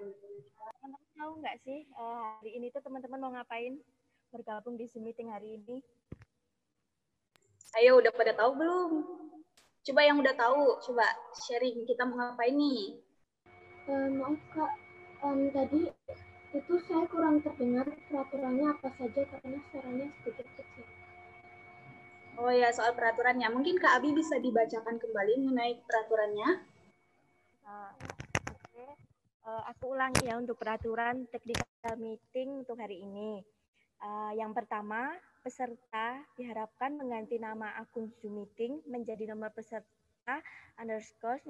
Teman-teman tahu nggak sih hari ini tuh teman-teman mau ngapain bergabung di Zoom meeting hari ini? Ayo, udah pada tahu belum? Coba yang udah tahu, coba sharing kita mau ngapain nih? Maaf Kak, tadi itu saya kurang terdengar peraturannya apa saja karena suaranya sedikit kecil. Oh ya, soal peraturannya. Mungkin Kak Abi bisa dibacakan kembali mengenai peraturannya. Oke. Aku ulangi ya untuk peraturan technical meeting untuk hari ini. Yang pertama, peserta diharapkan mengganti nama akun Zoom meeting menjadi nomor peserta _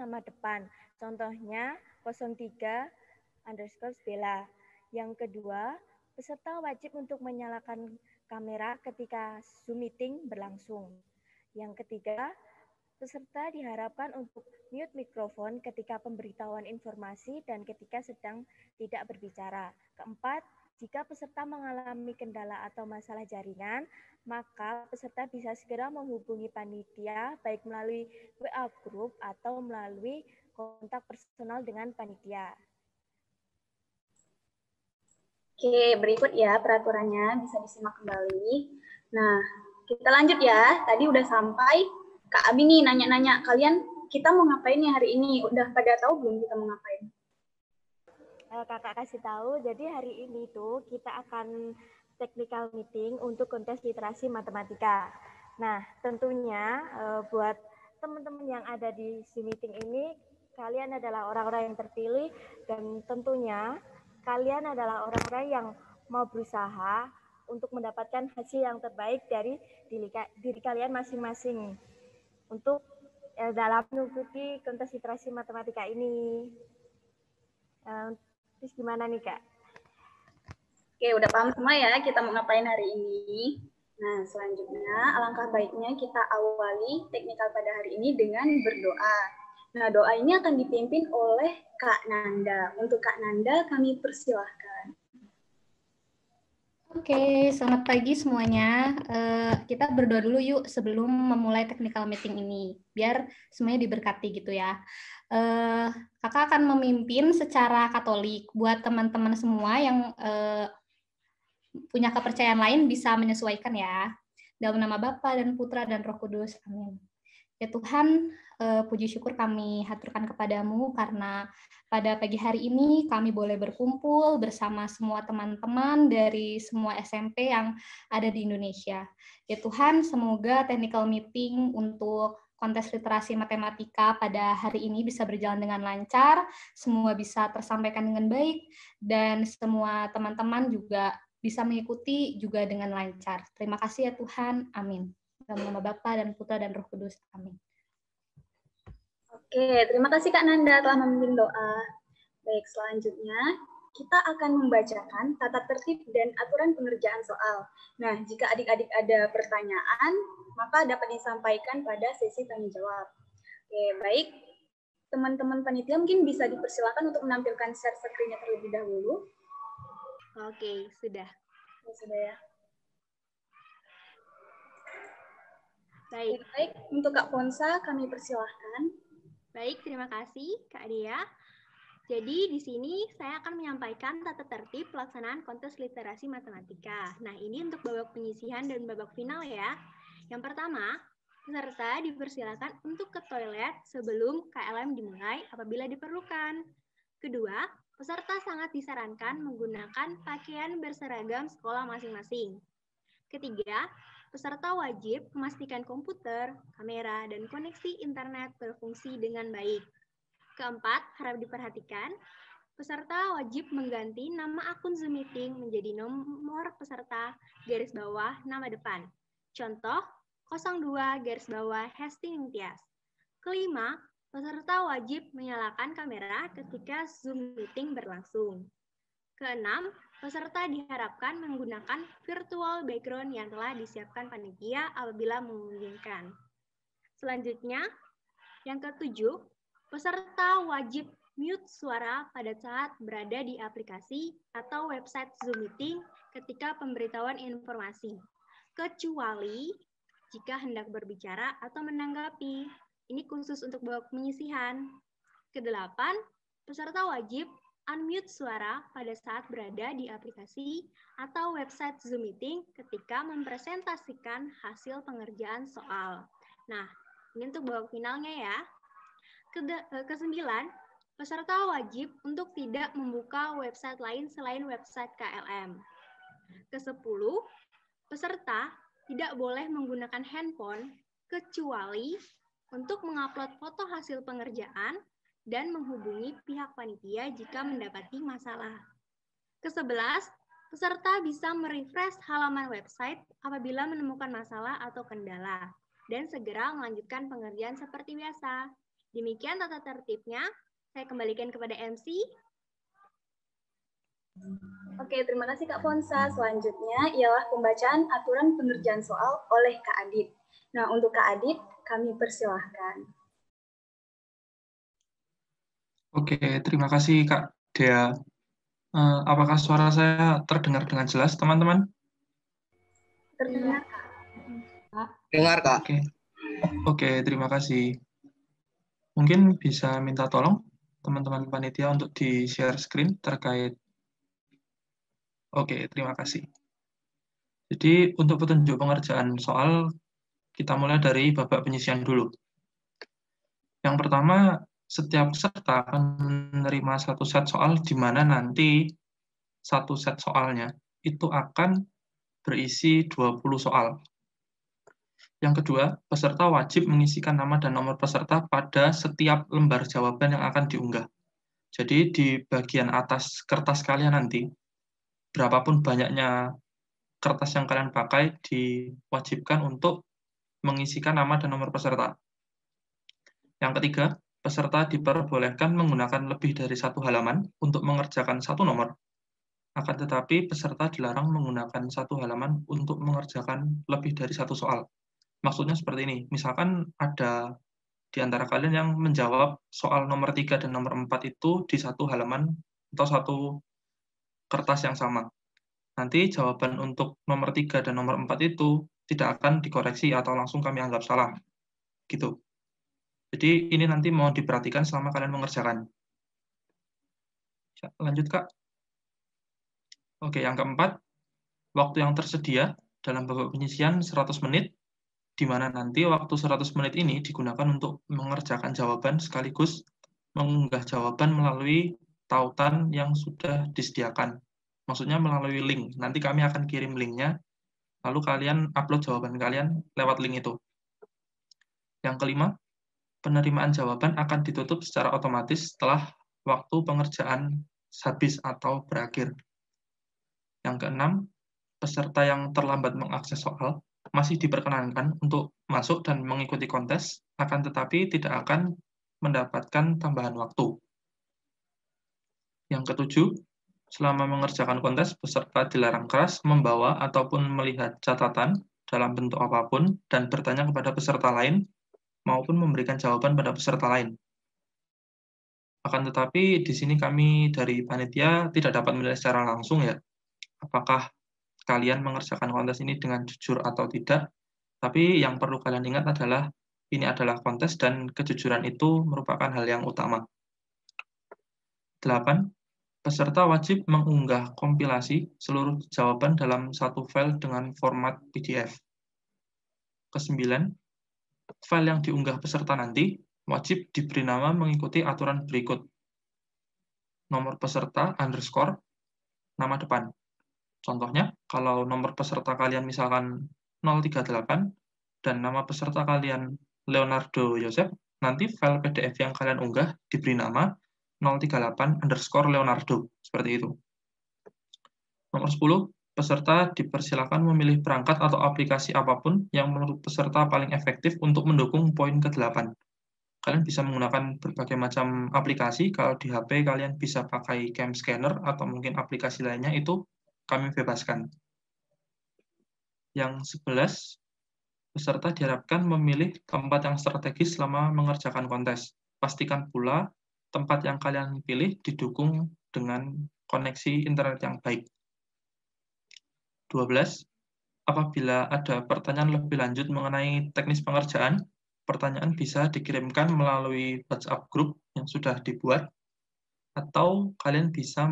nama depan. Contohnya 03_Bella. Yang kedua, peserta wajib untuk menyalakan kamera ketika Zoom meeting berlangsung. Yang ketiga, peserta diharapkan untuk mute mikrofon ketika pemberitahuan informasi dan ketika sedang tidak berbicara. Keempat, jika peserta mengalami kendala atau masalah jaringan, maka peserta bisa segera menghubungi panitia baik melalui WA group atau melalui kontak personal dengan panitia. Oke, berikut ya peraturannya, bisa disimak kembali. Nah, kita lanjut ya. Tadi udah sampai Kak Abi nih nanya-nanya, kalian kita mau ngapain nih hari ini? Udah pada tahu belum kita mau ngapain? Kakak kasih tahu, jadi hari ini tuh kita akan technical meeting untuk kontes literasi matematika. Nah, tentunya buat teman-teman yang ada di Zoom meeting ini, kalian adalah orang-orang yang terpilih dan tentunya kalian adalah orang-orang yang mau berusaha untuk mendapatkan hasil yang terbaik dari diri kalian masing-masing untuk dalam mengikuti kontes literasi matematika ini. Terus gimana nih Kak? Oke, udah paham semua ya kita mau ngapain hari ini. Nah, selanjutnya alangkah baiknya kita awali teknikal pada hari ini dengan berdoa. Nah, doa ini akan dipimpin oleh Kak Nanda. Untuk Kak Nanda kami persilahkan. Oke, selamat pagi semuanya. Kita berdoa dulu yuk sebelum memulai technical meeting ini, biar semuanya diberkati gitu ya. Kakak akan memimpin secara Katolik. Buat teman-teman semua yang punya kepercayaan lain bisa menyesuaikan ya. Dalam nama Bapa dan Putra dan Roh Kudus. Amin. Ya Tuhan, puji syukur kami haturkan kepadamu karena pada pagi hari ini kami boleh berkumpul bersama semua teman-teman dari semua SMP yang ada di Indonesia. Ya Tuhan, semoga technical meeting untuk kontes literasi matematika pada hari ini bisa berjalan dengan lancar, semua bisa tersampaikan dengan baik, dan semua teman-teman juga bisa mengikuti juga dengan lancar. Terima kasih ya Tuhan. Amin. Dalam nama Bapa dan Putra dan Roh Kudus. Amin. Oke, terima kasih Kak Nanda telah memimpin doa. Baik, selanjutnya kita akan membacakan tata tertib dan aturan pengerjaan soal. Nah, jika adik-adik ada pertanyaan, maka dapat disampaikan pada sesi tanya jawab. Oke, baik. Teman-teman panitia mungkin bisa dipersilakan untuk menampilkan share screen-nya terlebih dahulu. Oke, sudah. Sudah ya. Baik. Baik, untuk Kak Ponsa kami persilahkan. Baik, terima kasih Kak Dea. Jadi di sini saya akan menyampaikan tata tertib pelaksanaan kontes literasi matematika. Nah, ini untuk babak penyisihan dan babak final ya. Yang pertama, peserta dipersilakan untuk ke toilet sebelum KLM dimulai apabila diperlukan. Kedua, peserta sangat disarankan menggunakan pakaian berseragam sekolah masing-masing. Ketiga, peserta wajib memastikan komputer, kamera, dan koneksi internet berfungsi dengan baik. Keempat, harap diperhatikan, peserta wajib mengganti nama akun Zoom Meeting menjadi nomor peserta garis bawah nama depan. Contoh, 02 garis bawah Hesti Ningtyas. Kelima, peserta wajib menyalakan kamera ketika Zoom Meeting berlangsung. Keenam, peserta diharapkan menggunakan virtual background yang telah disiapkan panitia apabila memungkinkan. Selanjutnya, yang ketujuh, peserta wajib mute suara pada saat berada di aplikasi atau website Zoom Meeting ketika pemberitahuan informasi, kecuali jika hendak berbicara atau menanggapi. Ini khusus untuk babak penyisihan. Kedelapan, peserta wajib unmute suara pada saat berada di aplikasi atau website Zoom Meeting ketika mempresentasikan hasil pengerjaan soal. Nah, ini untuk babak finalnya ya. Kesembilan, peserta wajib untuk tidak membuka website lain selain website KLM. Kesepuluh, peserta tidak boleh menggunakan handphone kecuali untuk mengupload foto hasil pengerjaan dan menghubungi pihak panitia jika mendapati masalah. Ke-11, peserta bisa merefresh halaman website apabila menemukan masalah atau kendala dan segera melanjutkan pengerjaan seperti biasa. Demikian tata tertibnya. Saya kembalikan kepada MC. Oke, terima kasih Kak Fonsa. Selanjutnya ialah pembacaan aturan pengerjaan soal oleh Kak Adit. Nah, untuk Kak Adit, kami persilahkan. Oke, terima kasih Kak Dea. Apakah suara saya terdengar dengan jelas, teman-teman? Terdengar, Kak. Dengar, Kak. Oke, terima kasih. Mungkin bisa minta tolong teman-teman panitia untuk di-share screen terkait. Oke, terima kasih. Jadi, untuk petunjuk pengerjaan soal, kita mulai dari babak penyisian dulu. Yang pertama, setiap peserta akan menerima satu set soal di mana nanti satu set soalnya itu akan berisi 20 soal. Yang kedua, peserta wajib mengisikan nama dan nomor peserta pada setiap lembar jawaban yang akan diunggah. Jadi di bagian atas kertas kalian nanti, berapapun banyaknya kertas yang kalian pakai, diwajibkan untuk mengisikan nama dan nomor peserta. Yang ketiga, peserta diperbolehkan menggunakan lebih dari satu halaman untuk mengerjakan satu nomor. Akan tetapi, peserta dilarang menggunakan satu halaman untuk mengerjakan lebih dari satu soal. Maksudnya seperti ini, misalkan ada di antara kalian yang menjawab soal nomor 3 dan nomor 4 itu di satu halaman atau satu kertas yang sama. Nanti jawaban untuk nomor 3 dan nomor 4 itu tidak akan dikoreksi atau langsung kami anggap salah. Gitu. Jadi ini nanti mohon diperhatikan selama kalian mengerjakan. Lanjut, Kak. Oke, yang keempat, waktu yang tersedia dalam babak penyisian 100 menit, di mana nanti waktu 100 menit ini digunakan untuk mengerjakan jawaban sekaligus mengunggah jawaban melalui tautan yang sudah disediakan. Maksudnya melalui link. Nanti kami akan kirim linknya, lalu kalian upload jawaban kalian lewat link itu. Yang kelima, penerimaan jawaban akan ditutup secara otomatis setelah waktu pengerjaan habis atau berakhir. Yang keenam, peserta yang terlambat mengakses soal masih diperkenankan untuk masuk dan mengikuti kontes, akan tetapi tidak akan mendapatkan tambahan waktu. Yang ketujuh, selama mengerjakan kontes, peserta dilarang keras membawa ataupun melihat catatan dalam bentuk apapun dan bertanya kepada peserta lain maupun memberikan jawaban pada peserta lain. Akan tetapi, di sini kami dari panitia tidak dapat menilai secara langsung ya, apakah kalian mengerjakan kontes ini dengan jujur atau tidak, tapi yang perlu kalian ingat adalah ini adalah kontes dan kejujuran itu merupakan hal yang utama. 8. Peserta wajib mengunggah kompilasi seluruh jawaban dalam satu file dengan format PDF. 9. File yang diunggah peserta nanti wajib diberi nama mengikuti aturan berikut. Nomor peserta _ nama depan. Contohnya, kalau nomor peserta kalian misalkan 038 dan nama peserta kalian Leonardo Yosef, nanti file PDF yang kalian unggah diberi nama 038 _ Leonardo, seperti itu. Nomor 10, peserta dipersilakan memilih perangkat atau aplikasi apapun yang menurut peserta paling efektif untuk mendukung poin ke-8. Kalian bisa menggunakan berbagai macam aplikasi, kalau di HP kalian bisa pakai Cam Scanner atau mungkin aplikasi lainnya, itu kami bebaskan. Yang 11, peserta diharapkan memilih tempat yang strategis selama mengerjakan kontes. Pastikan pula tempat yang kalian pilih didukung dengan koneksi internet yang baik. 12. Apabila ada pertanyaan lebih lanjut mengenai teknis pengerjaan, pertanyaan bisa dikirimkan melalui WhatsApp group yang sudah dibuat, atau kalian bisa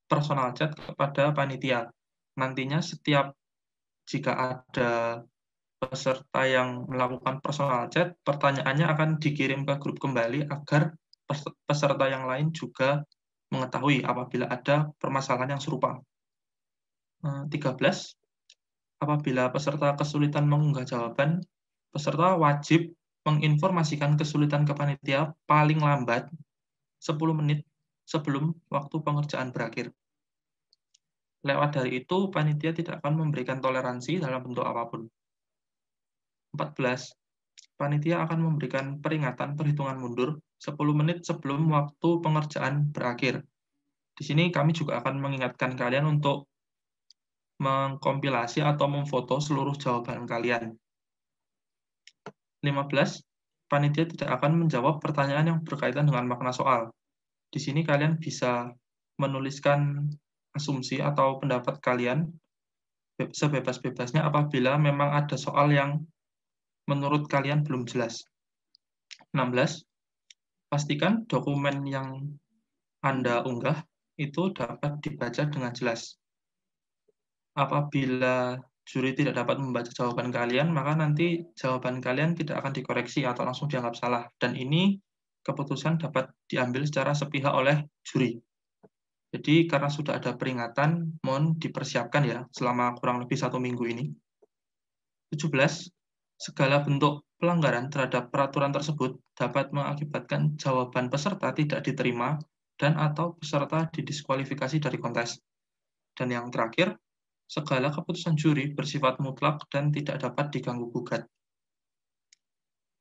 personal chat kepada panitia. Nantinya jika ada peserta yang melakukan personal chat, pertanyaannya akan dikirim ke grup kembali agar peserta yang lain juga mengetahui apabila ada permasalahan yang serupa. 13. Apabila peserta kesulitan mengunggah jawaban, peserta wajib menginformasikan kesulitan ke panitia paling lambat 10 menit sebelum waktu pengerjaan berakhir. Lewat dari itu, panitia tidak akan memberikan toleransi dalam bentuk apapun. 14. Panitia akan memberikan peringatan perhitungan mundur 10 menit sebelum waktu pengerjaan berakhir. Di sini kami juga akan mengingatkan kalian untuk mengkompilasi atau memfoto seluruh jawaban kalian. 15. Panitia tidak akan menjawab pertanyaan yang berkaitan dengan makna soal. Di sini kalian bisa menuliskan asumsi atau pendapat kalian sebebas-bebasnya apabila memang ada soal yang menurut kalian belum jelas. 16. Pastikan dokumen yang Anda unggah itu dapat dibaca dengan jelas. Apabila juri tidak dapat membaca jawaban kalian, maka nanti jawaban kalian tidak akan dikoreksi atau langsung dianggap salah. Dan ini keputusan dapat diambil secara sepihak oleh juri. Jadi karena sudah ada peringatan, mohon dipersiapkan ya selama kurang lebih 1 minggu ini. 17. Segala bentuk pelanggaran terhadap peraturan tersebut dapat mengakibatkan jawaban peserta tidak diterima dan atau peserta didiskualifikasi dari kontes. Dan yang terakhir, segala keputusan juri bersifat mutlak dan tidak dapat diganggu-gugat.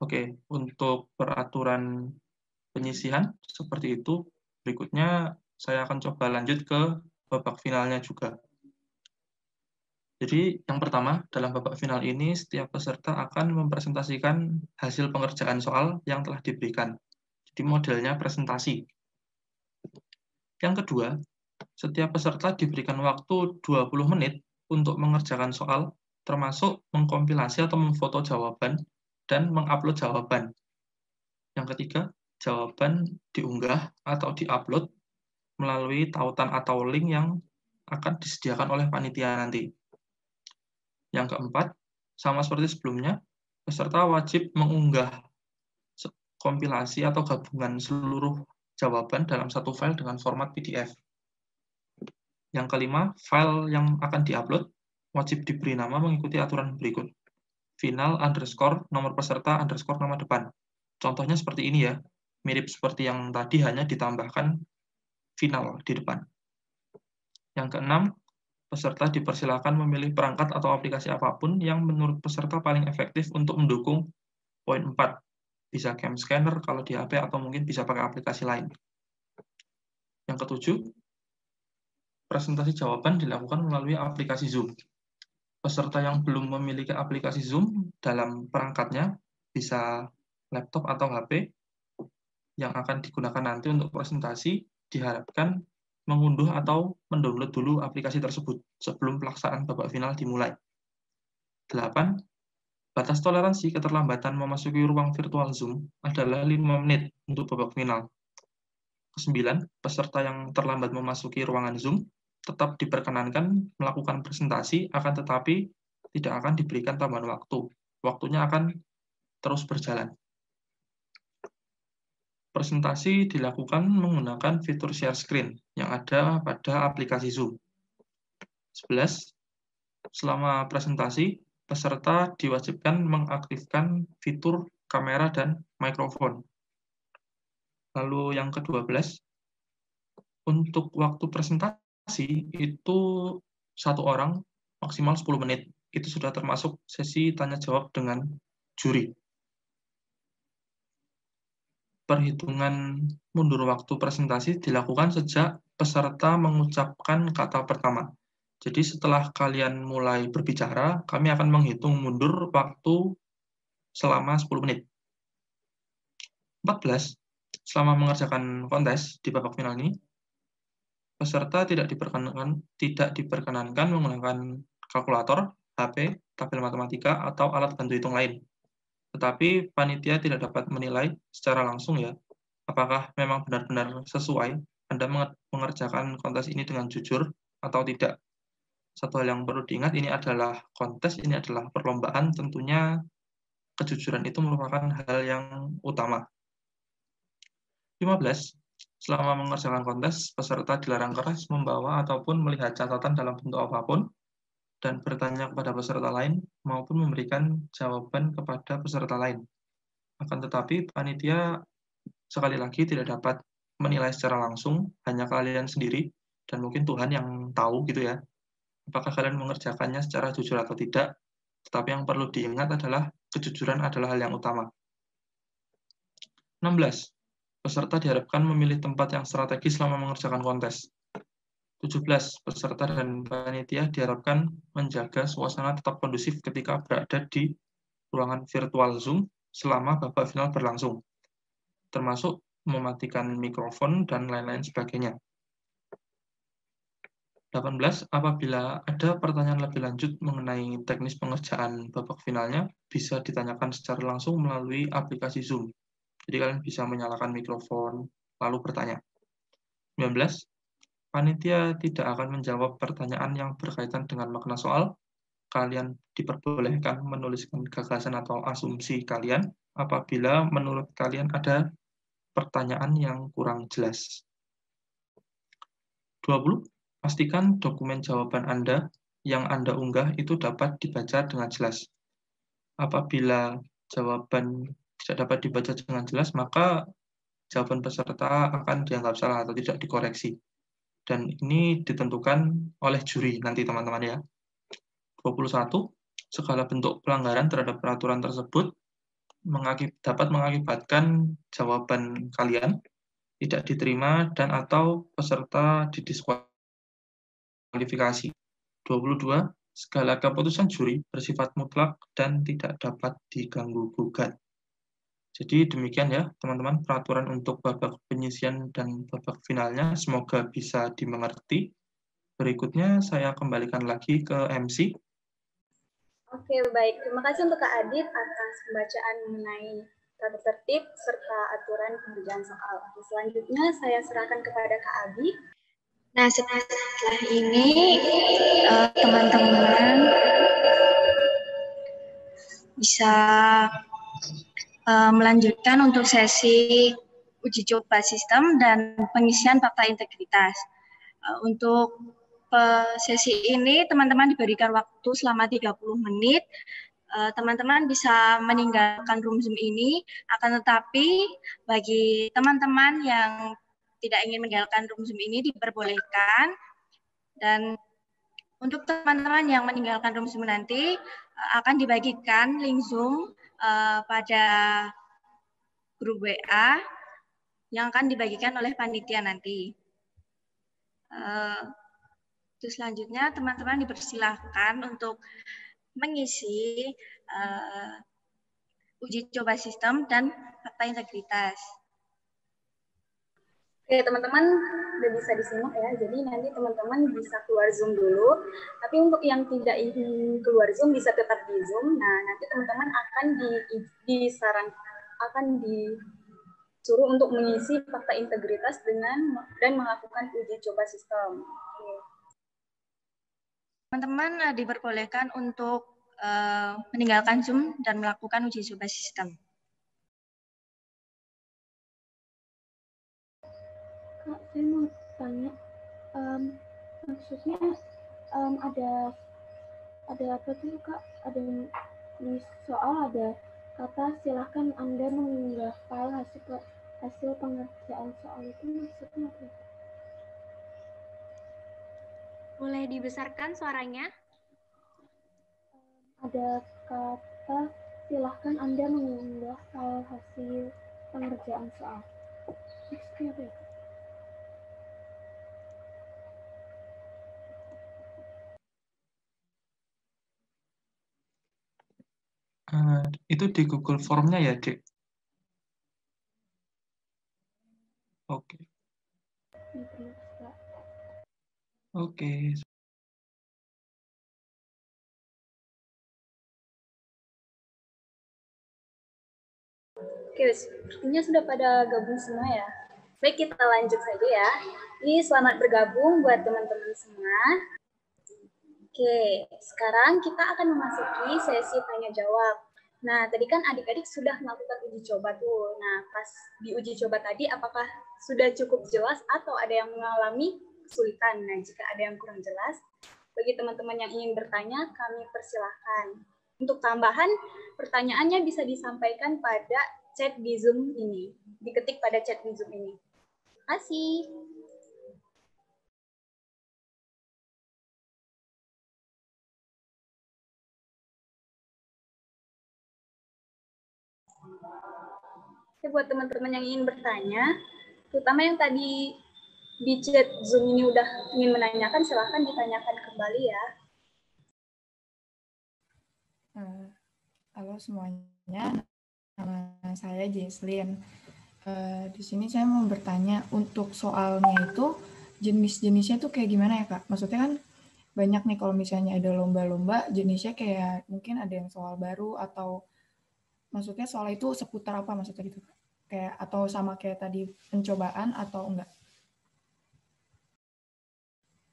Oke, untuk peraturan penyisihan seperti itu. Berikutnya saya akan coba lanjut ke babak finalnya juga. Jadi yang pertama, dalam babak final ini, setiap peserta akan mempresentasikan hasil pengerjaan soal yang telah diberikan. Jadi modelnya presentasi. Yang kedua, setiap peserta diberikan waktu 20 menit untuk mengerjakan soal, termasuk mengkompilasi atau memfoto jawaban, dan mengupload jawaban. Yang ketiga, jawaban diunggah atau diupload melalui tautan atau link yang akan disediakan oleh panitia nanti. Yang keempat, sama seperti sebelumnya, peserta wajib mengunggah kompilasi atau gabungan seluruh jawaban dalam satu file dengan format PDF. Yang kelima, file yang akan diupload wajib diberi nama mengikuti aturan berikut. Final _ nomor peserta _ nama depan. Contohnya seperti ini ya, mirip seperti yang tadi, hanya ditambahkan final di depan. Yang keenam, peserta dipersilakan memilih perangkat atau aplikasi apapun yang menurut peserta paling efektif untuk mendukung poin 4. Bisa cam scanner kalau di HP atau mungkin bisa pakai aplikasi lain. Yang ketujuh, presentasi jawaban dilakukan melalui aplikasi Zoom. Peserta yang belum memiliki aplikasi Zoom dalam perangkatnya, bisa laptop atau HP, yang akan digunakan nanti untuk presentasi, diharapkan mengunduh atau mendownload dulu aplikasi tersebut sebelum pelaksanaan babak final dimulai. 8. Batas toleransi keterlambatan memasuki ruang virtual Zoom adalah 5 menit untuk babak final. 9. Peserta yang terlambat memasuki ruangan Zoom tetap diperkenankan melakukan presentasi, akan tetapi tidak akan diberikan tambahan waktu. Waktunya akan terus berjalan. Presentasi dilakukan menggunakan fitur share screen yang ada pada aplikasi Zoom. 11. Selama presentasi, peserta diwajibkan mengaktifkan fitur kamera dan mikrofon. Lalu yang ke-12, untuk waktu presentasi itu 1 orang maksimal 10 menit. Itu sudah termasuk sesi tanya jawab dengan juri. Perhitungan mundur waktu presentasi dilakukan sejak peserta mengucapkan kata pertama. Jadi setelah kalian mulai berbicara, kami akan menghitung mundur waktu selama 10 menit. 14. Selama mengerjakan kontes di babak final ini, peserta tidak diperkenankan menggunakan kalkulator, HP, tabel matematika, atau alat bantu hitung lain. Tetapi panitia tidak dapat menilai secara langsung ya, apakah memang benar-benar sesuai Anda mengerjakan kontes ini dengan jujur atau tidak. Satu hal yang perlu diingat, ini adalah kontes, ini adalah perlombaan, tentunya kejujuran itu merupakan hal yang utama. 15. Selama mengerjakan kontes, peserta dilarang keras membawa ataupun melihat catatan dalam bentuk apapun, dan bertanya kepada peserta lain, maupun memberikan jawaban kepada peserta lain. Akan tetapi, panitia sekali lagi tidak dapat menilai secara langsung, hanya kalian sendiri, dan mungkin Tuhan yang tahu gitu ya, apakah kalian mengerjakannya secara jujur atau tidak, tetapi yang perlu diingat adalah kejujuran adalah hal yang utama. 16. Peserta diharapkan memilih tempat yang strategis selama mengerjakan kontes. 17. Peserta dan panitia diharapkan menjaga suasana tetap kondusif ketika berada di ruangan virtual Zoom selama babak final berlangsung, termasuk mematikan mikrofon dan lain-lain sebagainya. 18. Apabila ada pertanyaan lebih lanjut mengenai teknis pengerjaan babak finalnya, bisa ditanyakan secara langsung melalui aplikasi Zoom. Jadi kalian bisa menyalakan mikrofon, lalu bertanya. 19. Panitia tidak akan menjawab pertanyaan yang berkaitan dengan makna soal. Kalian diperbolehkan menuliskan gagasan atau asumsi kalian apabila menurut kalian ada pertanyaan yang kurang jelas. 20. Pastikan dokumen jawaban Anda yang Anda unggah itu dapat dibaca dengan jelas. Apabila jawaban tidak dapat dibaca dengan jelas, maka jawaban peserta akan dianggap salah atau tidak dikoreksi. Dan ini ditentukan oleh juri nanti teman-teman ya. 21. Segala bentuk pelanggaran terhadap peraturan tersebut dapat mengakibatkan jawaban kalian tidak diterima dan atau peserta didiskualifikasi. 22. Segala keputusan juri bersifat mutlak dan tidak dapat diganggu-gugat. Jadi demikian ya teman-teman peraturan untuk babak penyisian dan babak finalnya, semoga bisa dimengerti. Berikutnya saya kembalikan lagi ke MC. Oke, baik. Terima kasih untuk Kak Adit atas pembacaan mengenai tata tertib serta aturan pengerjaan soal. Selanjutnya saya serahkan kepada Kak Abi. Nah, setelah ini teman-teman bisa melanjutkan untuk sesi uji coba sistem dan pengisian fakta integritas. Untuk sesi ini teman-teman diberikan waktu selama 30 menit. Teman-teman bisa meninggalkan room Zoom ini, akan tetapi bagi teman-teman yang tidak ingin meninggalkan room Zoom ini diperbolehkan. Dan untuk teman-teman yang meninggalkan room Zoom nanti akan dibagikan link Zoom pada grup WA yang akan dibagikan oleh panitia nanti. Terus selanjutnya teman-teman dipersilahkan untuk mengisi uji coba sistem dan fakta integritas. Oke, teman-teman udah bisa disimak ya. Jadi nanti teman-teman bisa keluar Zoom dulu. Tapi untuk yang tidak ingin keluar Zoom bisa tetap di Zoom. Nah, nanti teman-teman akan disuruh untuk mengisi fakta integritas dan melakukan uji coba sistem. Oke. Teman-teman diperbolehkan untuk meninggalkan Zoom dan melakukan uji coba sistem. Kak, saya mau tanya, maksudnya ada apa tuh Kak? Ada di soal ada kata silahkan Anda mengunggah file hasil pengerjaan soal itu maksudnya apa? Boleh dibesarkan suaranya? Ada kata silahkan Anda mengunggah file hasil pengerjaan soal. Maksudnya apa ya? Itu di Google Form-nya ya, Dek? Oke. Oke. Oke, sepertinya sudah pada gabung semua ya. Baik, kita lanjut saja ya. Ini selamat bergabung buat teman-teman semua. Oke, sekarang kita akan memasuki sesi tanya-jawab. Nah, tadi kan adik-adik sudah melakukan uji coba tuh. Nah, pas di uji coba tadi, apakah sudah cukup jelas atau ada yang mengalami kesulitan? Nah, jika ada yang kurang jelas, bagi teman-teman yang ingin bertanya, kami persilahkan. Untuk tambahan, pertanyaannya bisa disampaikan pada chat di Zoom ini. Diketik pada chat di Zoom ini. Terima kasih. Oke, buat teman-teman yang ingin bertanya, terutama yang tadi di chat Zoom ini udah ingin menanyakan, silahkan ditanyakan kembali ya. Halo semuanya, nama saya Jesslyn. Di sini saya mau bertanya, untuk soalnya itu jenis-jenisnya tuh kayak gimana ya Kak? Maksudnya kan banyak nih kalau misalnya ada lomba-lomba, jenisnya kayak mungkin ada yang soal baru atau maksudnya soal itu seputar apa maksudnya gitu Kak? Kayak atau sama kayak tadi pencobaan atau enggak?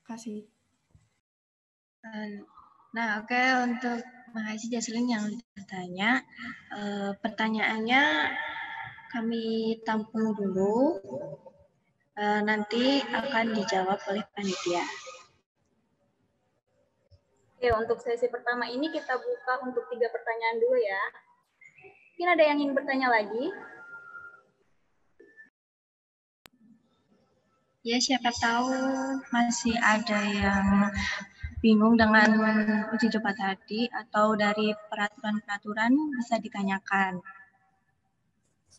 Kasih. Nah, oke, untuk makasih Jesslyn yang bertanya. Pertanyaannya kami tampung dulu, nanti akan dijawab oleh panitia. Oke, untuk sesi pertama ini kita buka untuk 3 pertanyaan dulu ya. Mungkin ada yang ingin bertanya lagi? Ya, siapa tahu masih ada yang bingung dengan uji coba tadi atau dari peraturan-peraturan bisa ditanyakan.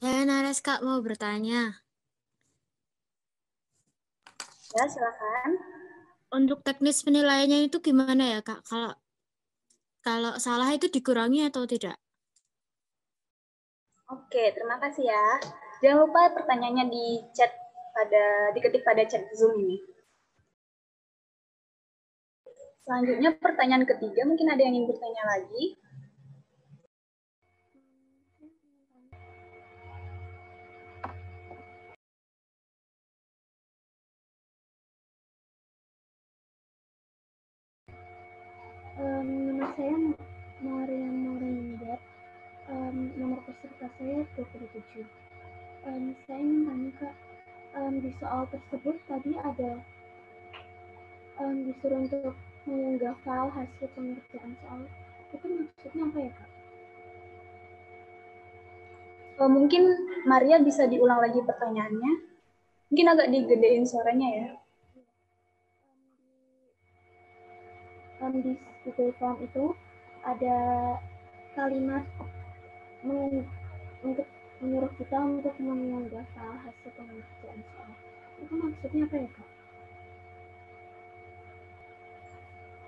Saya Naras Kak, mau bertanya. Ya, silakan. Untuk teknis penilaiannya itu gimana ya Kak? Kalau salah itu dikurangi atau tidak? Oke, terima kasih ya. Jangan lupa pertanyaannya diketik pada chat Zoom ini. Selanjutnya pertanyaan ketiga, mungkin ada yang ingin bertanya lagi. Nama saya Mariam Maureenida. Nomor peserta saya 27. Saya ingin tanya Kak, di soal tersebut tadi ada disuruh untuk mengunggah file hasil pengerjaan soal. Itu maksudnya apa ya Kak? Mungkin Maria bisa diulang lagi pertanyaannya. Mungkin agak digedein suaranya ya. Di Google Form itu ada kalimat untuk menyuruh kita untuk mengunggah file hasil pengerjaan soal. Itu maksudnya apa ya Kak?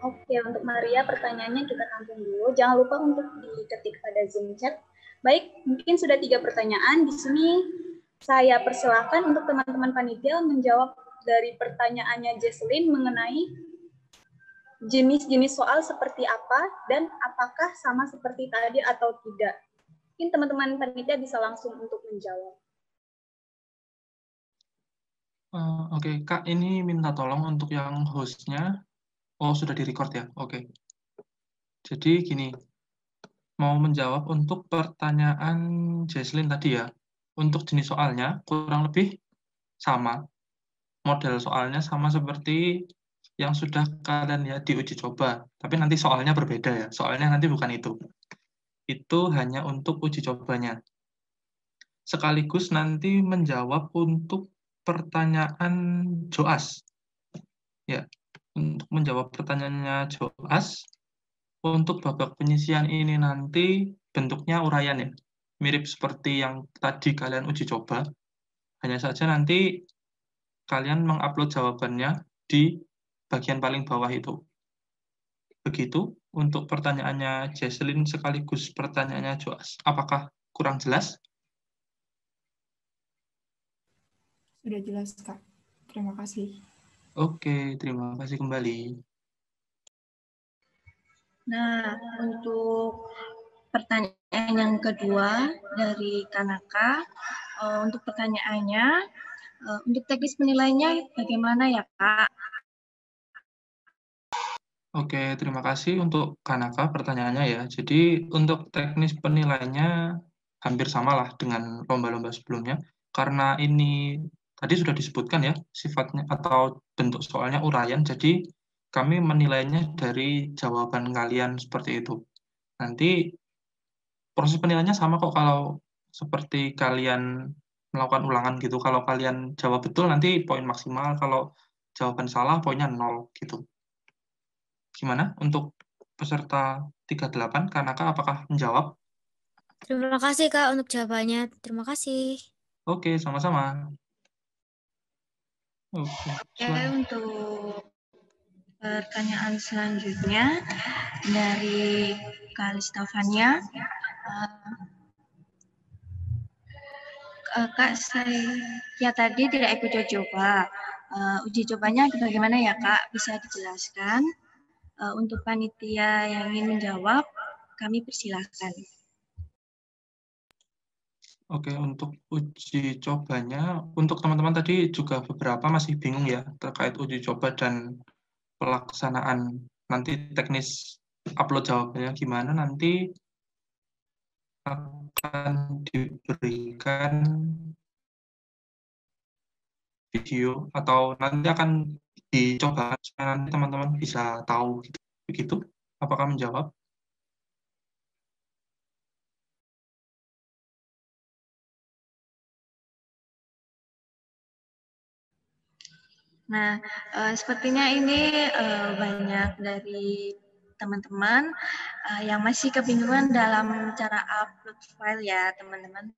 Oke, untuk Maria pertanyaannya kita tampung dulu. Jangan lupa untuk diketik pada Zoom chat. Baik, mungkin sudah 3 pertanyaan. Di sini saya persilahkan untuk teman-teman panitia menjawab dari pertanyaannya Jesslyn mengenai jenis-jenis soal seperti apa dan apakah sama seperti tadi atau tidak. Mungkin teman-teman panitia bisa langsung untuk menjawab. Oke, Kak, ini minta tolong untuk yang host-nya. Oh, sudah di-record ya? Oke. Jadi gini, mau menjawab untuk pertanyaan Jesslyn tadi ya. Untuk jenis soalnya kurang lebih sama. Model soalnya sama seperti yang sudah kalian lihat di uji coba. Tapi nanti soalnya berbeda ya. Soalnya nanti bukan itu. Itu hanya untuk uji cobanya. Sekaligus nanti menjawab untuk pertanyaan Joas. Ya, untuk menjawab pertanyaannya Joas, untuk babak penyisian ini nanti bentuknya uraian ya. Mirip seperti yang tadi kalian uji coba. Hanya saja nanti kalian mengupload jawabannya di bagian paling bawah itu. Begitu untuk pertanyaannya Jesslyn sekaligus pertanyaannya Joas. Apakah kurang jelas? Sudah jelas Kak. Terima kasih. Oke, terima kasih kembali. Nah, untuk pertanyaan yang kedua dari Kanaka, untuk pertanyaannya, Untuk teknis penilaiannya bagaimana ya, Kak? Oke, terima kasih untuk Kanaka pertanyaannya ya. Jadi untuk teknis penilaiannya hampir samalah dengan lomba-lomba sebelumnya. Karena ini tadi sudah disebutkan ya, sifatnya atau bentuk soalnya uraian, jadi kami menilainya dari jawaban kalian seperti itu. Nanti proses penilaiannya sama kok kalau seperti kalian melakukan ulangan gitu. Kalau kalian jawab betul nanti poin maksimal, kalau jawaban salah poinnya 0 gitu. Gimana untuk peserta 38, Kanaka apakah menjawab? Terima kasih Kak untuk jawabannya. Terima kasih. Oke, sama-sama. Oke, Untuk pertanyaan selanjutnya dari Kalistafania. Kak, saya tadi tidak ikut coba. Uji cobanya bagaimana ya Kak? Bisa dijelaskan? Untuk panitia yang ingin menjawab, kami persilahkan. Oke, untuk uji cobanya, untuk teman-teman tadi juga beberapa masih bingung ya terkait uji coba dan pelaksanaan nanti teknis upload jawabannya gimana, nanti akan diberikan video atau nanti akan dicoba supaya nanti teman-teman bisa tahu gitu. Begitu? Apakah menjawab? Nah, sepertinya ini banyak dari teman-teman yang masih kebingungan dalam cara upload file ya, teman-teman.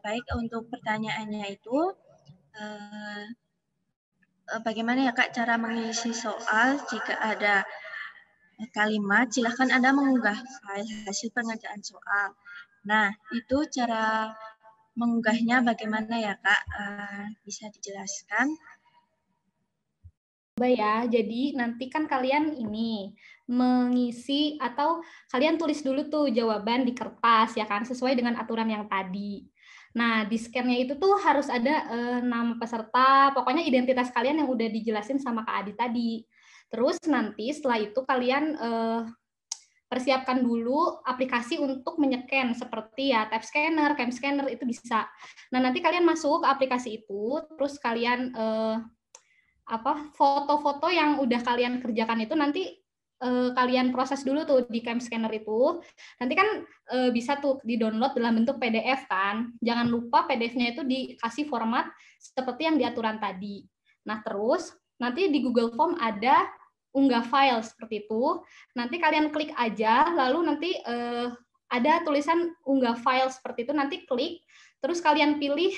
Baik, untuk pertanyaannya itu, bagaimana ya Kak cara mengisi soal jika ada kalimat, silahkan Anda mengunggah file hasil pengerjaan soal. Nah, itu cara mengunggahnya bagaimana ya Kak? Bisa dijelaskan? Coba ya, jadi nanti kan kalian ini mengisi atau kalian tulis dulu tuh jawaban di kertas ya kan, sesuai dengan aturan yang tadi. Nah, di scan-nya itu tuh harus ada nama peserta, pokoknya identitas kalian yang udah dijelasin sama Kak Adi tadi. Terus nanti setelah itu kalian persiapkan dulu aplikasi untuk menyekan seperti ya tab scanner, cam scanner itu bisa. Nah, nanti kalian masuk ke aplikasi itu, terus kalian foto-foto yang udah kalian kerjakan itu nanti kalian proses dulu tuh di cam scanner itu. Nanti kan bisa tuh di-download dalam bentuk PDF kan. Jangan lupa PDF-nya itu dikasih format seperti yang diaturan tadi. Nah, terus nanti di Google Form ada unggah file seperti itu. Nanti kalian klik aja, lalu nanti ada tulisan unggah file seperti itu, nanti klik, terus kalian pilih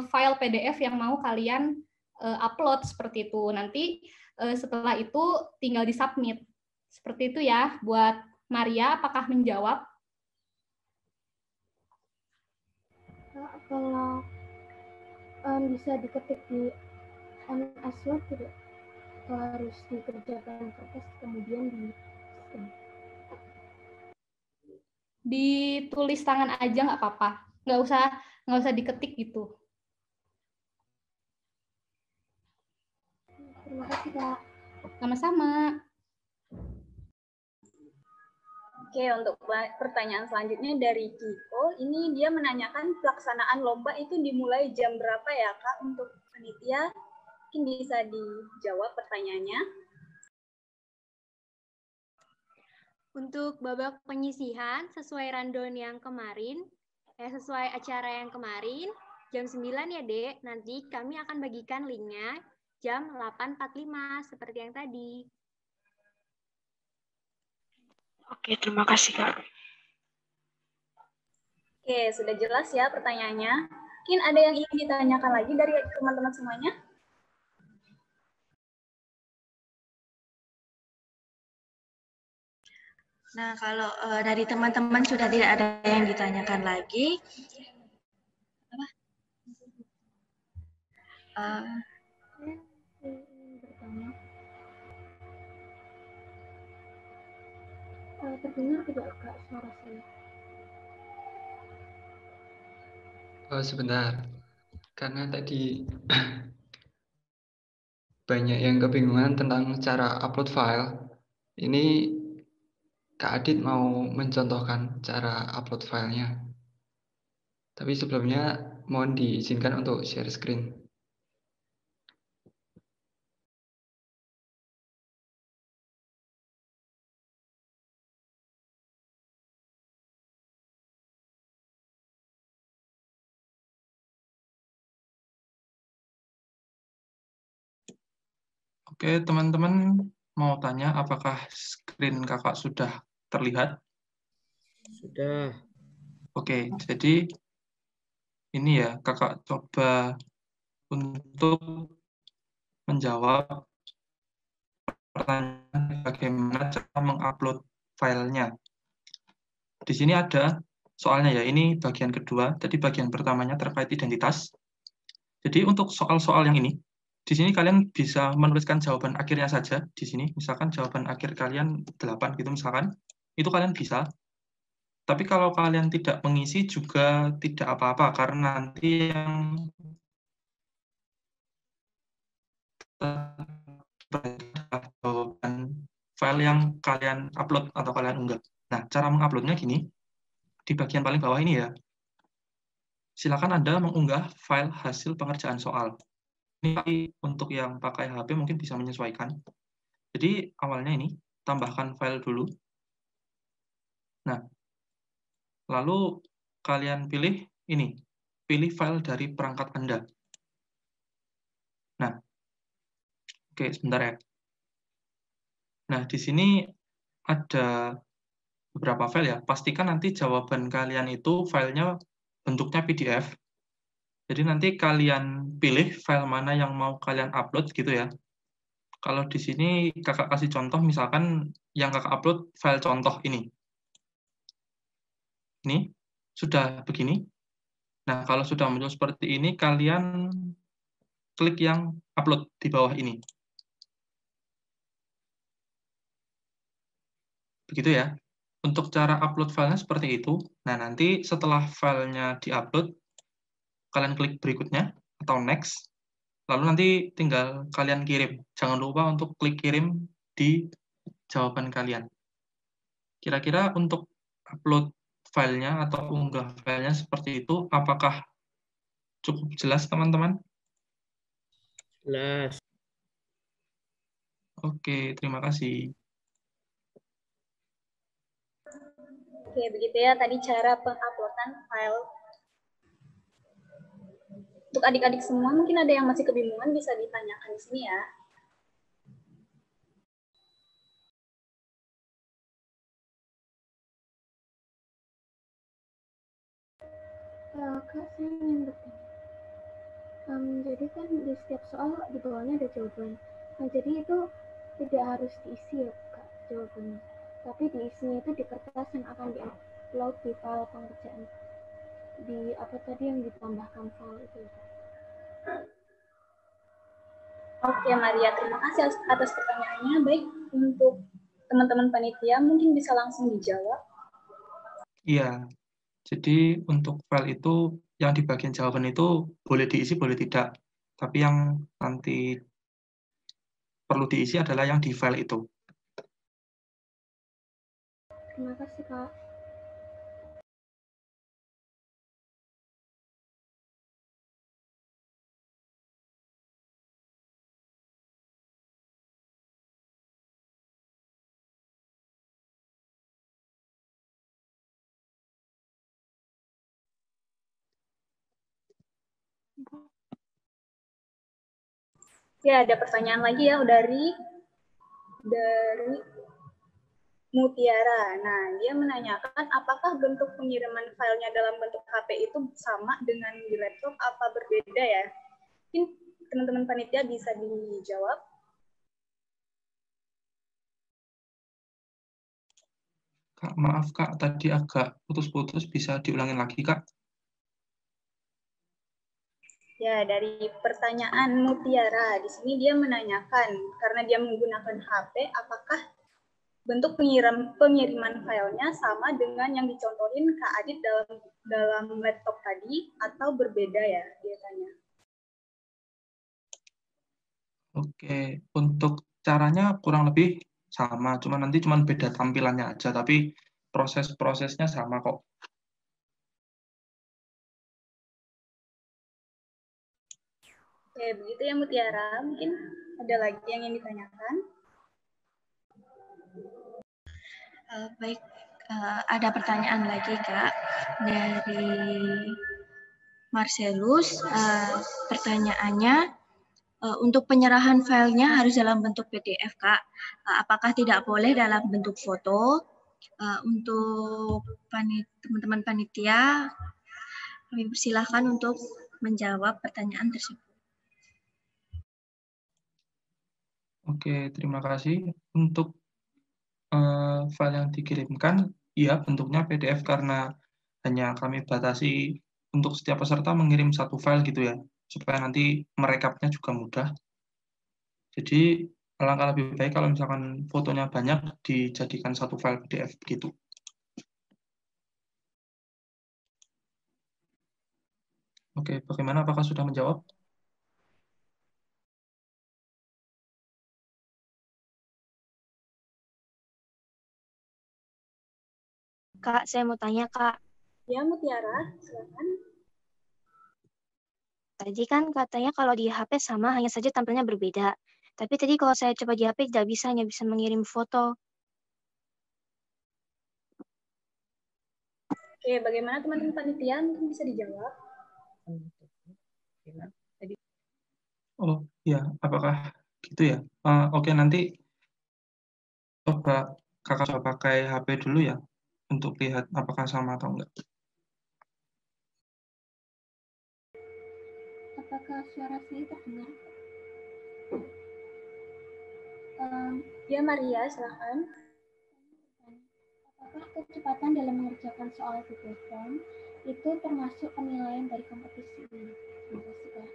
file PDF yang mau kalian upload seperti itu. Nanti setelah itu tinggal di-submit. Seperti itu ya buat Maria, apakah menjawab? Kalau bisa diketik di MS Word tidak? Atau harus dikerjakan kertas kemudian ditulis tangan aja nggak apa-apa, nggak usah diketik gitu. Terima kasih Kak. Sama-sama. Oke, untuk pertanyaan selanjutnya dari Kiko, ini dia menanyakan pelaksanaan lomba itu dimulai jam berapa ya Kak untuk panitia? Mungkin bisa dijawab pertanyaannya. Untuk babak penyisihan sesuai rundown yang kemarin, sesuai acara yang kemarin, jam 9 ya Dek, nanti kami akan bagikan linknya jam 8.45 seperti yang tadi. Oke, terima kasih Kak. Oke, sudah jelas ya pertanyaannya. Mungkin ada yang ingin ditanyakan lagi dari teman-teman semuanya? Nah, kalau dari teman-teman sudah tidak ada yang ditanyakan lagi, terdengar tidak Kak suara saya? Sebentar, karena tadi banyak yang kebingungan tentang cara upload file. Ini Kak Adit mau mencontohkan cara upload filenya. Tapi sebelumnya mohon diizinkan untuk share screen. Oke, teman-teman mau tanya apakah screen kakak sudah terlihat? Sudah. Oke, jadi ini ya, kakak coba untuk menjawab pertanyaan bagaimana cara mengupload filenya. Di sini ada soalnya ya, ini bagian kedua. Jadi bagian pertamanya terkait identitas. Jadi untuk soal-soal yang ini, di sini kalian bisa menuliskan jawaban akhirnya saja. Di sini, misalkan jawaban akhir kalian 8 gitu misalkan, itu kalian bisa. Tapi kalau kalian tidak mengisi juga tidak apa-apa, karena nanti yang jawaban file yang kalian upload atau kalian unggah. Nah, cara menguploadnya gini, di bagian paling bawah ini ya, silakan Anda mengunggah file hasil pengerjaan soal. Ini untuk yang pakai HP mungkin bisa menyesuaikan. Jadi awalnya ini, tambahkan file dulu. Nah, lalu kalian pilih ini, pilih file dari perangkat Anda. Nah, oke, sebentar ya. Nah, di sini ada beberapa file ya. Pastikan nanti jawaban kalian itu filenya bentuknya PDF. Jadi nanti kalian pilih file mana yang mau kalian upload gitu ya. Kalau di sini kakak kasih contoh, misalkan yang kakak upload file contoh ini. Ini sudah begini. Nah, kalau sudah muncul seperti ini, kalian klik yang upload di bawah ini. Begitu ya. Untuk cara upload filenya seperti itu. Nah, nanti setelah filenya diupload, kalian klik berikutnya atau next. Lalu nanti tinggal kalian kirim. Jangan lupa untuk klik kirim di jawaban kalian. Kira-kira untuk upload filenya atau unggah filenya seperti itu, apakah cukup jelas, teman-teman? Jelas. Oke, terima kasih. Oke, begitu ya tadi cara penguploadan file. Untuk adik-adik semua, mungkin ada yang masih kebingungan, bisa ditanyakan di sini ya. Kak, saya ingin bertanya. Jadi kan di setiap soal di bawahnya ada jawaban. Nah, jadi itu tidak harus diisi ya, Kak, jawabannya. Tapi diisinya itu di kertas yang akan di-upload di file pengerjaan. Di apa tadi yang ditambahkan file itu ya, Kak? Oke, Maria, terima kasih atas pertanyaannya. Baik, untuk teman-teman panitia mungkin bisa langsung dijawab. Iya, jadi untuk file itu yang di bagian jawaban itu boleh diisi, boleh tidak. Tapi yang nanti perlu diisi adalah yang di file itu. Terima kasih, Kak. Ya, ada pertanyaan lagi ya dari Mutiara. Nah, dia menanyakan apakah bentuk pengiriman filenya dalam bentuk HP itu sama dengan di laptop apa berbeda ya? Mungkin teman-teman panitia bisa dijawab. Kak, maaf Kak, tadi agak putus-putus, bisa diulangin lagi Kak? Ya, dari pertanyaan Mutiara, di sini dia menanyakan, karena dia menggunakan HP, apakah bentuk pengiriman filenya sama dengan yang dicontohin Kak Adit dalam laptop tadi, atau berbeda ya, dia tanya. Oke, untuk caranya kurang lebih sama, nanti beda tampilannya aja, tapi proses-prosesnya sama kok. Oke, begitu ya Mutiara. Mungkin ada lagi yang ingin ditanyakan? Baik, ada pertanyaan lagi Kak dari Marcelus. Pertanyaannya, untuk penyerahan filenya harus dalam bentuk PDF Kak. Apakah tidak boleh dalam bentuk foto? Untuk teman-teman panitia, kami persilahkan untuk menjawab pertanyaan tersebut. Oke, terima kasih. Untuk file yang dikirimkan, ya bentuknya PDF karena hanya kami batasi untuk setiap peserta mengirim satu file gitu ya, supaya nanti merekapnya juga mudah. Jadi alangkah lebih baik kalau misalkan fotonya banyak dijadikan satu file PDF begitu. Oke, bagaimana? Apakah sudah menjawab? Kak, saya mau tanya, Kak. Ya, Mutiara, silakan. Tadi kan katanya kalau di HP sama, hanya saja tampilnya berbeda. Tapi tadi kalau saya coba di HP tidak bisa, hanya bisa mengirim foto. Oke, bagaimana teman-teman panitia? Mungkin bisa dijawab. Oh ya, apakah gitu ya? Oke, nanti kakak coba pakai HP dulu ya, untuk lihat apakah sama atau enggak. Apakah suara saya terdengar? Ya, Maria, silakan. Apakah kecepatan dalam mengerjakan soal Google Form itu termasuk penilaian dari kompetisi ini? Terima kasih, Kak.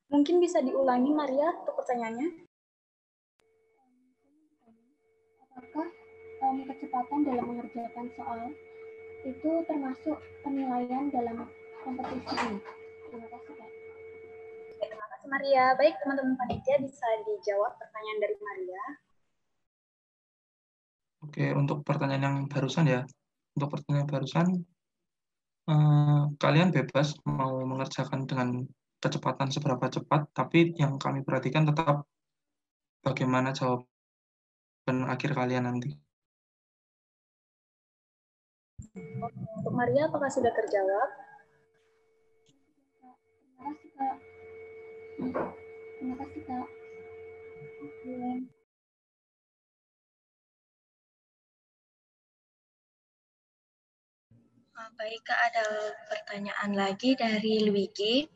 Mungkin bisa diulangi, Maria, untuk pertanyaannya. Apakah kecepatan dalam mengerjakan soal itu termasuk penilaian dalam kompetisi ini? Terima kasih, Kak. Terima kasih, Maria. Baik, teman-teman panitia bisa dijawab pertanyaan dari Maria. Oke, untuk pertanyaan yang barusan ya. Untuk pertanyaan barusan, kalian bebas mau mengerjakan dengan kecepatan seberapa cepat, tapi yang kami perhatikan tetap bagaimana jawaban akhir kalian nanti. Untuk Maria, apakah sudah terjawab? Terima kasih, Kak. Terima kasih, Kak. Baik, Kak, ada pertanyaan lagi dari Luigi.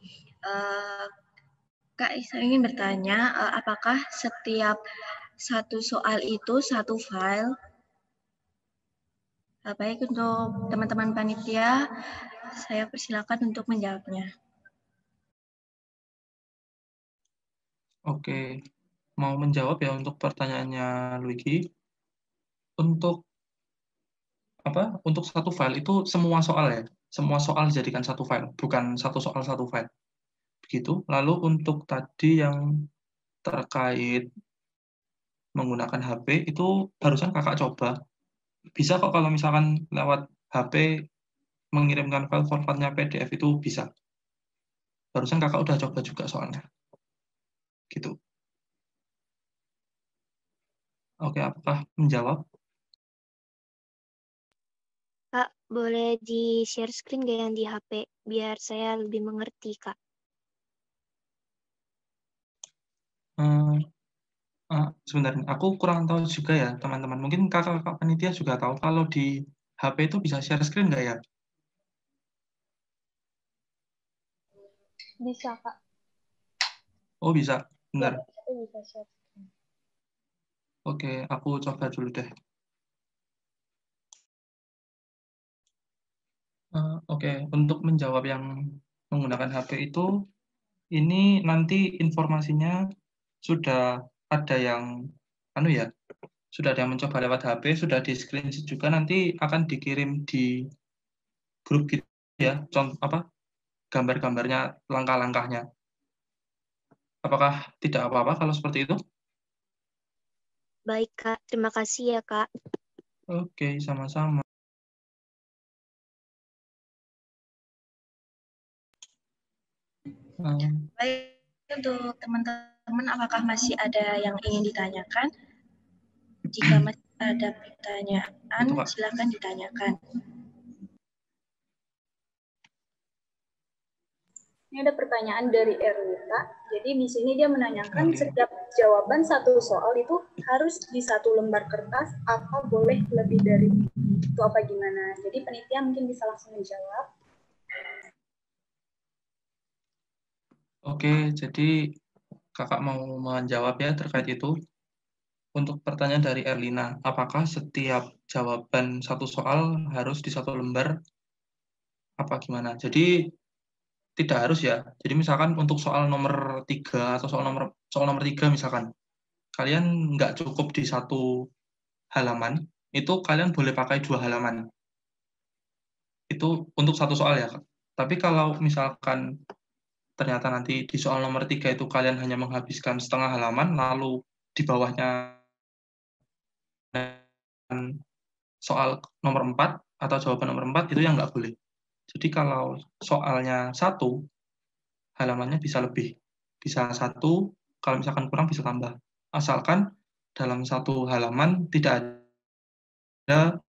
Kak, saya ingin bertanya, apakah setiap satu soal itu satu file? Baik, untuk teman-teman panitia, saya persilakan untuk menjawabnya. Oke, mau menjawab ya untuk pertanyaannya Luigi. Untuk satu file itu semua soal ya, semua soal dijadikan satu file, bukan satu soal satu file. Begitu. Lalu untuk tadi yang terkait menggunakan HP itu barusan kakak coba. Bisa kok kalau misalkan lewat HP mengirimkan file formatnya PDF itu bisa. Barusan kakak udah coba juga soalnya. Gitu. Oke, apakah menjawab? Kak, boleh di-share screen nggak yang di HP? Biar saya lebih mengerti, Kak. Sebentar, aku kurang tahu juga ya, teman-teman. Mungkin kakak-kakak panitia juga tahu kalau di HP itu bisa share screen nggak ya? Bisa, Kak. Oh, bisa. Bentar. Ya, bisa share screen. Oke, aku coba dulu deh. Oke, untuk menjawab yang menggunakan HP itu, ini nanti informasinya sudah ada yang, sudah ada yang mencoba lewat HP, sudah di screenshot juga, nanti akan dikirim di grup gitu ya, gambar-gambarnya, langkah-langkahnya. Apakah tidak apa-apa kalau seperti itu? Baik, Kak. Terima kasih ya, Kak. Oke, sama-sama. Baik, untuk teman-teman, apakah masih ada yang ingin ditanyakan? Jika masih ada pertanyaan, silakan ditanyakan. Ini ada pertanyaan dari Erwita. Jadi di sini dia menanyakan setiap jawaban satu soal itu harus di satu lembar kertas atau boleh lebih dari itu apa gimana? Jadi panitia mungkin bisa langsung menjawab. Oke, jadi kakak mau menjawab ya terkait itu. Untuk pertanyaan dari Erlina, apakah setiap jawaban satu soal harus di satu lembar? Apa gimana? Jadi tidak harus ya. Jadi misalkan untuk soal nomor 3 atau soal nomor 3 misalkan, kalian nggak cukup di satu halaman, itu kalian boleh pakai 2 halaman. Itu untuk satu soal ya. Tapi kalau misalkan ternyata nanti di soal nomor 3 itu kalian hanya menghabiskan setengah halaman, lalu di bawahnya soal nomor 4 atau jawaban nomor 4 itu yang nggak boleh. Jadi kalau soalnya 1, halamannya bisa lebih. Bisa 1, kalau misalkan kurang bisa tambah. Asalkan dalam satu halaman tidak ada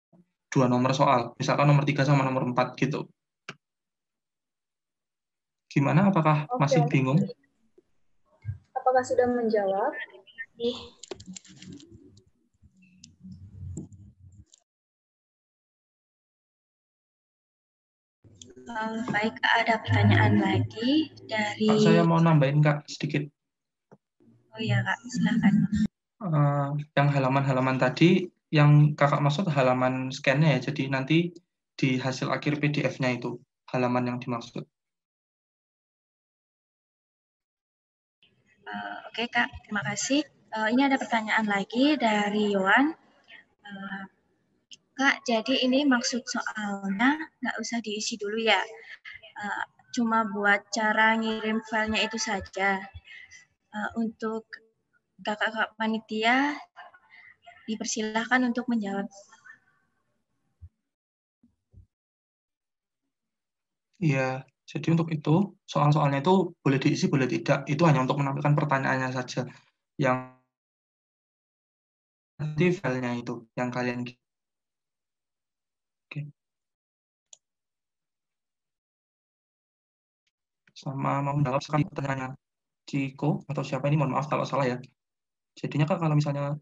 2 nomor soal. Misalkan nomor 3 sama nomor 4 gitu. Gimana? Apakah masih bingung? Apakah sudah menjawab? Baik, ada pertanyaan lagi dari... Kak, saya mau nambahin, Kak, sedikit. Oh iya, Kak, silakan. Yang halaman-halaman tadi, yang kakak maksud halaman scan-nya ya, jadi nanti di hasil akhir PDF-nya itu, halaman yang dimaksud. Oke, Kak, terima kasih. Ini ada pertanyaan lagi dari Yohan. Kak, jadi ini maksud soalnya nggak usah diisi dulu ya? Cuma buat cara ngirim filenya itu saja. Untuk kakak-kakak panitia, dipersilahkan untuk menjawab. Iya, jadi untuk itu, soal-soalnya itu boleh diisi, boleh tidak. Itu hanya untuk menampilkan pertanyaannya saja. Yang nanti filenya itu, yang kalian... Oke. Sama mau menjawab sekali pertanyaannya Ciko, atau siapa ini, mohon maaf kalau salah ya. Jadinya Kak, kalau misalnya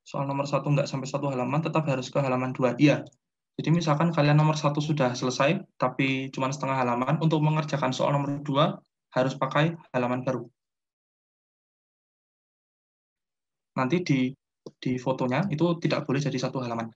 soal nomor 1 nggak sampai 1 halaman, tetap harus ke halaman 2. Iya. Jadi misalkan kalian nomor 1 sudah selesai, tapi cuma setengah halaman, untuk mengerjakan soal nomor 2, harus pakai halaman baru. Nanti di fotonya itu tidak boleh jadi 1 halaman.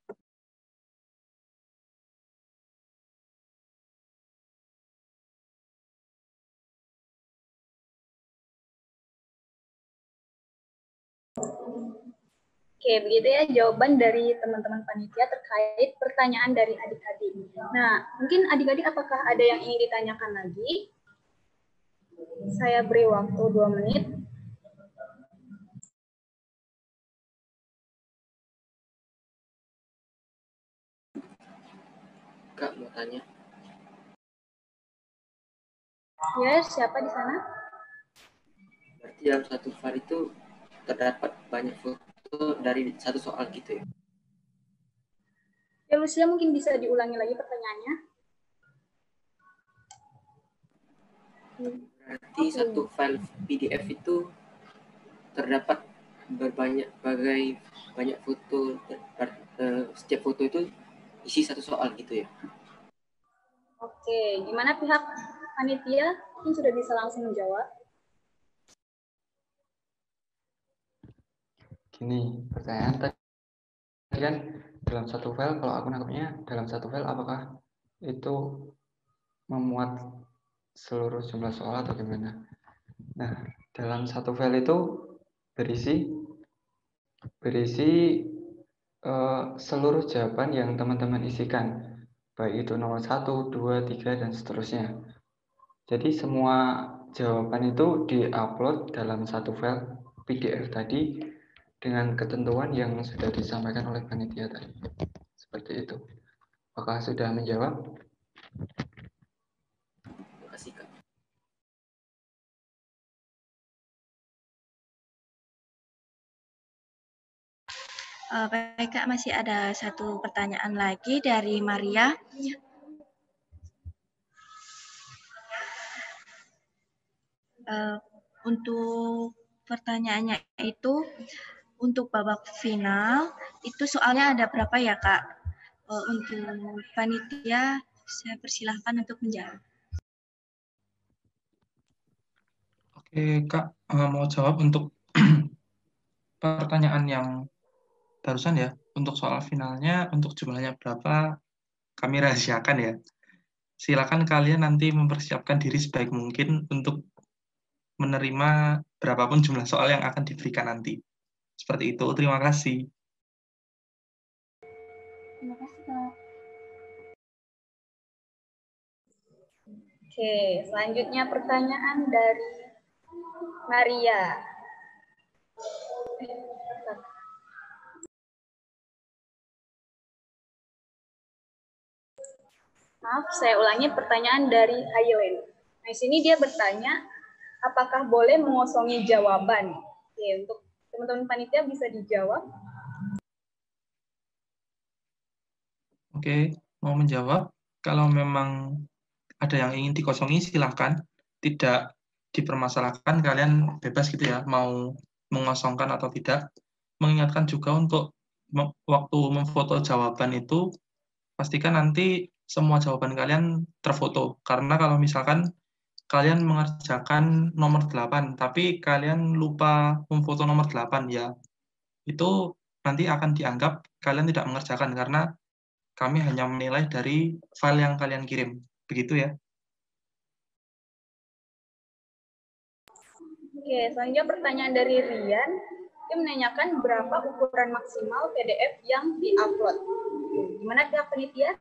Oke, begitu ya jawaban dari teman-teman panitia terkait pertanyaan dari adik-adik. Nah, mungkin adik-adik apakah ada yang ingin ditanyakan lagi? Saya beri waktu 2 menit. Kak, mau tanya. Yes, siapa di sana? Berarti dalam satu file itu terdapat banyak foto dari satu soal gitu ya? Ya, Lucia mungkin bisa diulangi lagi pertanyaannya. Berarti satu file PDF itu terdapat banyak foto, setiap foto itu isi satu soal gitu ya? Oke, gimana pihak panitia? Mungkin sudah bisa langsung menjawab. Gini, pertanyaan tadi kan dalam satu file, kalau aku nangkapnya dalam satu file apakah itu memuat seluruh jumlah soal atau gimana? Nah, dalam satu file itu berisi seluruh jawaban yang teman-teman isikan, baik itu nomor 1, 2, 3, dan seterusnya. Jadi semua jawaban itu diupload dalam satu file PDF tadi dengan ketentuan yang sudah disampaikan oleh panitia tadi. Seperti itu. Apakah sudah menjawab? Terima kasih, Kak. Baik Kak, masih ada satu pertanyaan lagi dari Maria. Untuk pertanyaannya itu, untuk babak final, itu soalnya ada berapa ya Kak? Untuk panitia, saya persilahkan untuk menjawab. Oke, Kak, mau jawab untuk pertanyaan yang barusan ya. Untuk soal finalnya, untuk jumlahnya berapa, kami rahasiakan ya. Silakan kalian nanti mempersiapkan diri sebaik mungkin untuk menerima berapapun jumlah soal yang akan diberikan nanti. Seperti itu, terima kasih. Terima kasih, Kak. Oke, selanjutnya pertanyaan dari Maria. Maaf, saya ulangi pertanyaan dari Hayoen. Nah, di sini dia bertanya, apakah boleh mengosongi jawaban? Oke, untuk teman-teman panitia bisa dijawab. Oke, mau menjawab. Kalau memang ada yang ingin dikosongi, silahkan. Tidak dipermasalahkan, kalian bebas gitu ya, mau mengosongkan atau tidak. Mengingatkan juga untuk waktu memfoto jawaban itu, pastikan nanti semua jawaban kalian terfoto. Karena kalau misalkan kalian mengerjakan nomor 8, tapi kalian lupa memfoto nomor 8, ya itu nanti akan dianggap kalian tidak mengerjakan, karena kami hanya menilai dari file yang kalian kirim. Begitu ya. Oke, selanjutnya pertanyaan dari Rian. Dia menanyakan berapa ukuran maksimal PDF yang diupload. Gimana pihak panitia?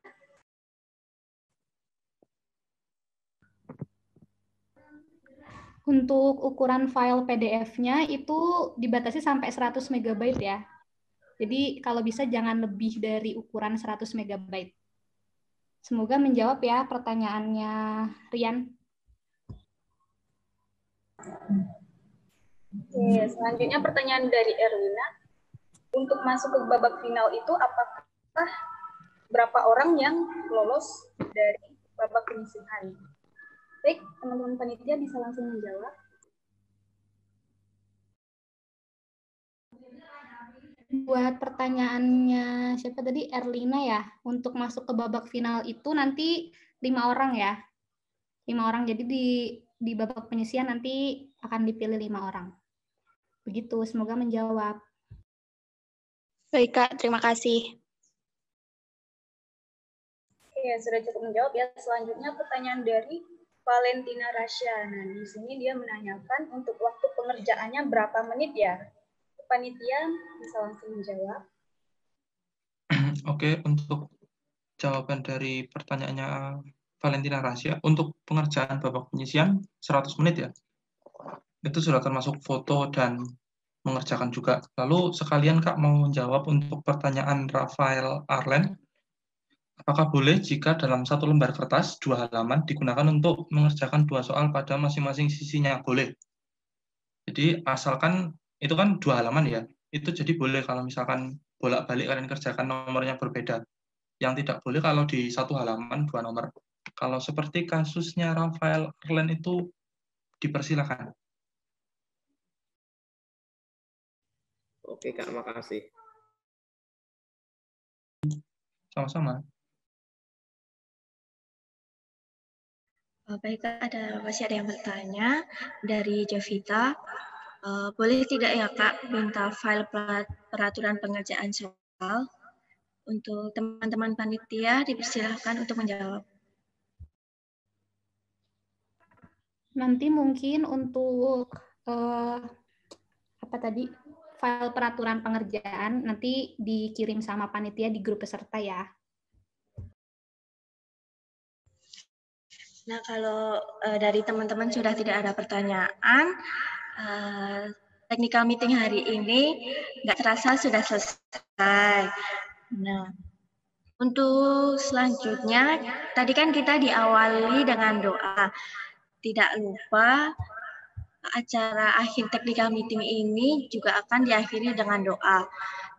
Untuk ukuran file PDF-nya itu dibatasi sampai 100 MB ya. Jadi kalau bisa jangan lebih dari ukuran 100 MB. Semoga menjawab ya pertanyaannya Rian. Oke, selanjutnya pertanyaan dari Erwina. Untuk masuk ke babak final itu apakah berapa orang yang lolos dari babak penyisihan? Baik, teman-teman panitia bisa langsung menjawab. Buat pertanyaannya siapa tadi, Erlina ya, untuk masuk ke babak final itu nanti 5 orang ya. 5 orang, jadi di babak penyisihan nanti akan dipilih 5 orang. Begitu, semoga menjawab. Baik, Kak. Terima kasih. Oke, sudah cukup menjawab ya. Selanjutnya pertanyaan dari Valentina Rasya. Nah, di sini dia menanyakan untuk waktu pengerjaannya berapa menit ya? Panitia bisa langsung menjawab. Oke, untuk jawaban dari pertanyaannya Valentina Rasya, untuk pengerjaan babak penyisian 100 menit ya. Itu sudah termasuk foto dan mengerjakan juga. Lalu sekalian Kak mau menjawab untuk pertanyaan Rafael Arlen. Apakah boleh jika dalam satu lembar kertas 2 halaman digunakan untuk mengerjakan 2 soal pada masing-masing sisinya? Boleh. Jadi asalkan itu kan 2 halaman ya, itu jadi boleh kalau misalkan bolak-balik kalian kerjakan nomornya berbeda. Yang tidak boleh kalau di 1 halaman 2 nomor. Kalau seperti kasusnya Rafael Arlen itu dipersilakan. Oke Kak, makasih. Sama-sama. Baik, masih ada yang bertanya dari Jovita. Boleh tidak ya Kak minta file peraturan pengerjaan soal? Untuk teman-teman panitia dipersilahkan untuk menjawab. Nanti mungkin untuk apa tadi, file peraturan pengerjaan nanti dikirim sama panitia di grup peserta ya. Nah, kalau dari teman-teman sudah tidak ada pertanyaan, technical meeting hari ini nggak terasa sudah selesai. Nah, untuk selanjutnya, tadi kan kita diawali dengan doa. Tidak lupa, acara akhir technical meeting ini juga akan diakhiri dengan doa.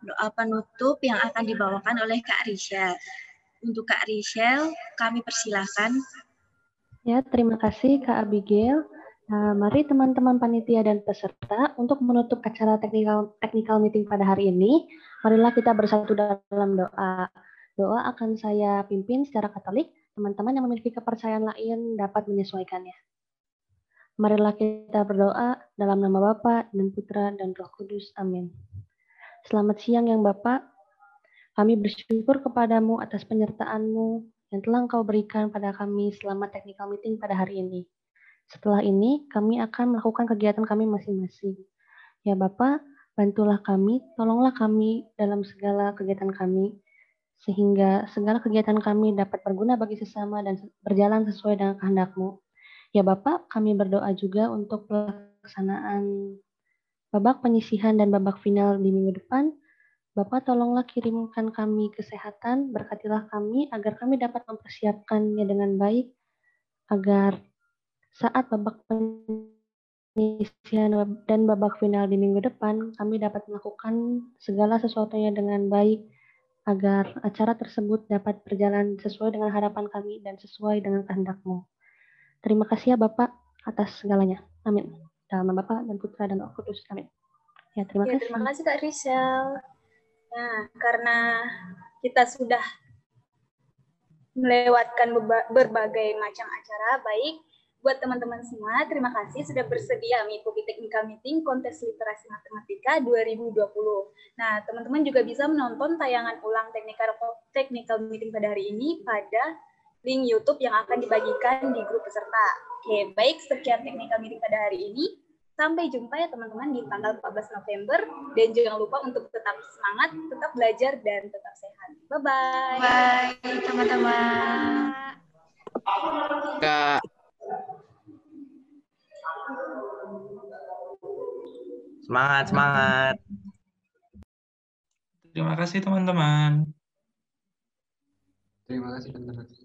Doa penutup yang akan dibawakan oleh Kak Rishel. Untuk Kak Rishel, kami persilahkan. Ya, terima kasih Kak Abigail. Mari teman-teman panitia dan peserta untuk menutup acara technical meeting pada hari ini. Marilah kita bersatu dalam doa. Doa akan saya pimpin secara Katolik. Teman-teman yang memiliki kepercayaan lain dapat menyesuaikannya. Marilah kita berdoa dalam nama Bapa dan Putra dan Roh Kudus. Amin. Selamat siang yang Bapak. Kami bersyukur kepadamu atas penyertaan-Mu yang telah Engkau berikan pada kami selama technical meeting pada hari ini. Setelah ini, kami akan melakukan kegiatan kami masing-masing. Ya Bapak, bantulah kami, tolonglah kami dalam segala kegiatan kami, sehingga segala kegiatan kami dapat berguna bagi sesama dan berjalan sesuai dengan kehendak-Mu. Ya Bapak, kami berdoa juga untuk pelaksanaan babak penyisihan dan babak final di minggu depan. Bapak tolonglah kirimkan kami kesehatan, berkatilah kami agar kami dapat mempersiapkannya dengan baik, agar saat babak penyisihan dan babak final di minggu depan, kami dapat melakukan segala sesuatunya dengan baik, agar acara tersebut dapat berjalan sesuai dengan harapan kami dan sesuai dengan kehendak-Mu. Terima kasih ya Bapak atas segalanya. Amin. Dalam nama Bapa dan Putra dan Roh Kudus. Amin. Ya, terima kasih. Terima kasih Kak Rishel. Nah, karena kita sudah melewatkan berbagai macam acara, baik buat teman-teman semua, terima kasih sudah bersedia mengikuti technical meeting kontes literasi matematika 2020. Nah, teman-teman juga bisa menonton tayangan ulang technical meeting pada hari ini pada link YouTube yang akan dibagikan di grup peserta. Oke, baik, sekian technical meeting pada hari ini. Sampai jumpa ya teman-teman di tanggal 14 November. Dan jangan lupa untuk tetap semangat, tetap belajar, dan tetap sehat. Bye-bye. Bye, teman-teman. Kak. Semangat, semangat. Terima kasih teman-teman. Terima kasih teman-teman.